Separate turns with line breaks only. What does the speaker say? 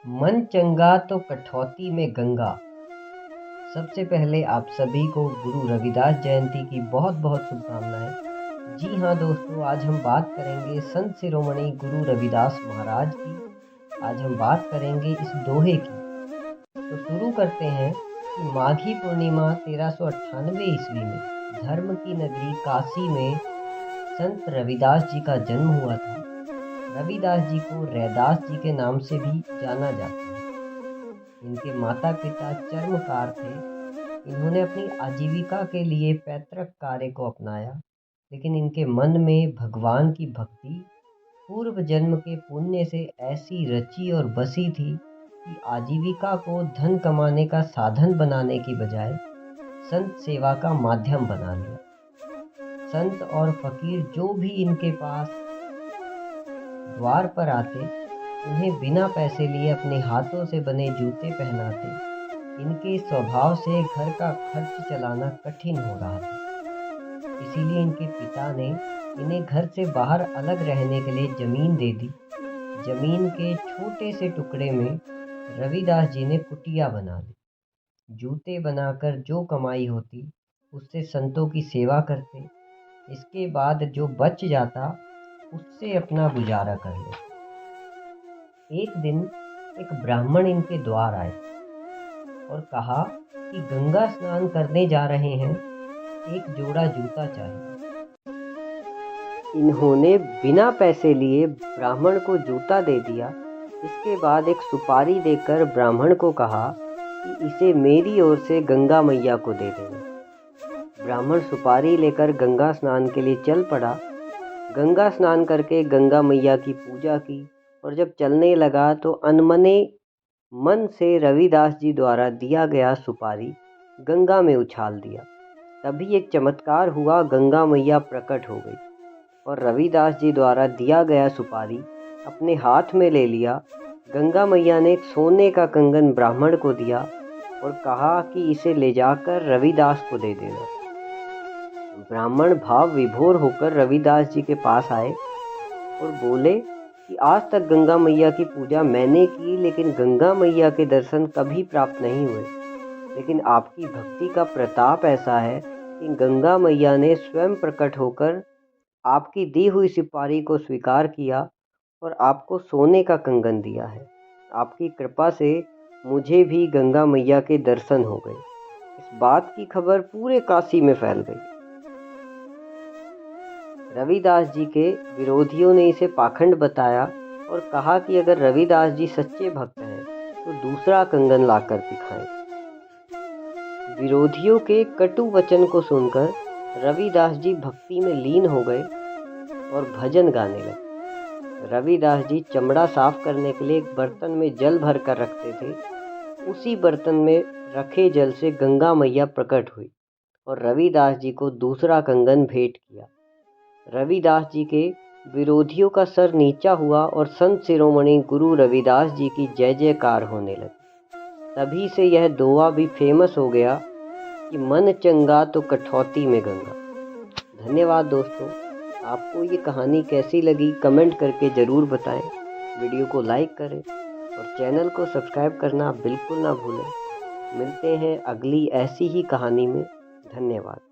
मन चंगा तो कठौती में गंगा। सबसे पहले आप सभी को गुरु रविदास जयंती की बहुत बहुत शुभकामनाएं। जी हाँ दोस्तों, आज हम बात करेंगे संत शिरोमणि गुरु रविदास महाराज की। आज हम बात करेंगे इस दोहे की। तो शुरू करते हैं कि माघी पूर्णिमा 1398 ईस्वी में धर्म की नगरी काशी में संत रविदास जी का जन्म हुआ था। रविदास जी को रैदास जी के नाम से भी जाना जाता है। इनके माता पिता चर्मकार थे। इन्होंने अपनी आजीविका के लिए पैतृक कार्य को अपनाया, लेकिन इनके मन में भगवान की भक्ति पूर्व जन्म के पुण्य से ऐसी रची और बसी थी कि आजीविका को धन कमाने का साधन बनाने की बजाय संत सेवा का माध्यम बना लिया। संत और फकीर जो भी इनके पास द्वार पर आते, उन्हें बिना पैसे लिए अपने हाथों से बने जूते पहनाते। इनके स्वभाव से घर का खर्च चलाना कठिन हो रहा था। इसीलिए इनके पिता ने इन्हें घर से बाहर अलग रहने के लिए जमीन दे दी। जमीन के छोटे से टुकड़े में रविदास जी ने कुटिया बना ली। जूते बनाकर जो कमाई होती उससे संतों की सेवा करते। इसके बाद जो बच जाता उससे अपना गुजारा कर लेते। एक दिन एक ब्राह्मण इनके द्वार आए और कहा कि गंगा स्नान करने जा रहे हैं, एक जोड़ा जूता चाहिए। इन्होंने बिना पैसे लिए ब्राह्मण को जूता दे दिया। इसके बाद एक सुपारी देकर ब्राह्मण को कहा कि इसे मेरी ओर से गंगा मैया को दे देना। ब्राह्मण सुपारी लेकर गंगा स्नान के लिए चल पड़ा। गंगा स्नान करके गंगा मैया की पूजा की और जब चलने लगा तो अनमने मन से रविदास जी द्वारा दिया गया सुपारी गंगा में उछाल दिया। तभी एक चमत्कार हुआ, गंगा मैया प्रकट हो गई और रविदास जी द्वारा दिया गया सुपारी अपने हाथ में ले लिया। गंगा मैया ने एक सोने का कंगन ब्राह्मण को दिया और कहा कि इसे ले जाकर रविदास को दे देना। ब्राह्मण भाव विभोर होकर रविदास जी के पास आए और बोले कि आज तक गंगा मैया की पूजा मैंने की, लेकिन गंगा मैया के दर्शन कभी प्राप्त नहीं हुए। लेकिन आपकी भक्ति का प्रताप ऐसा है कि गंगा मैया ने स्वयं प्रकट होकर आपकी दी हुई सुपारी को स्वीकार किया और आपको सोने का कंगन दिया है। आपकी कृपा से मुझे भी गंगा मैया के दर्शन हो गए। इस बात की खबर पूरे काशी में फैल गई। रविदास जी के विरोधियों ने इसे पाखंड बताया और कहा कि अगर रविदास जी सच्चे भक्त हैं तो दूसरा कंगन लाकर दिखाएं। विरोधियों के कटु वचन को सुनकर रविदास जी भक्ति में लीन हो गए और भजन गाने लगे। रविदास जी चमड़ा साफ करने के लिए एक बर्तन में जल भर कर रखते थे। उसी बर्तन में रखे जल से गंगा मैया प्रकट हुई और रविदास जी को दूसरा कंगन भेंट किया। रविदास जी के विरोधियों का सर नीचा हुआ और संत शिरोमणि गुरु रविदास जी की जय जयकार होने लगी। तभी से यह दोहा भी फेमस हो गया कि मन चंगा तो कठौती में गंगा। धन्यवाद दोस्तों। आपको ये कहानी कैसी लगी कमेंट करके ज़रूर बताएं। वीडियो को लाइक करें और चैनल को सब्सक्राइब करना बिल्कुल ना भूलें। मिलते हैं अगली ऐसी ही कहानी में। धन्यवाद।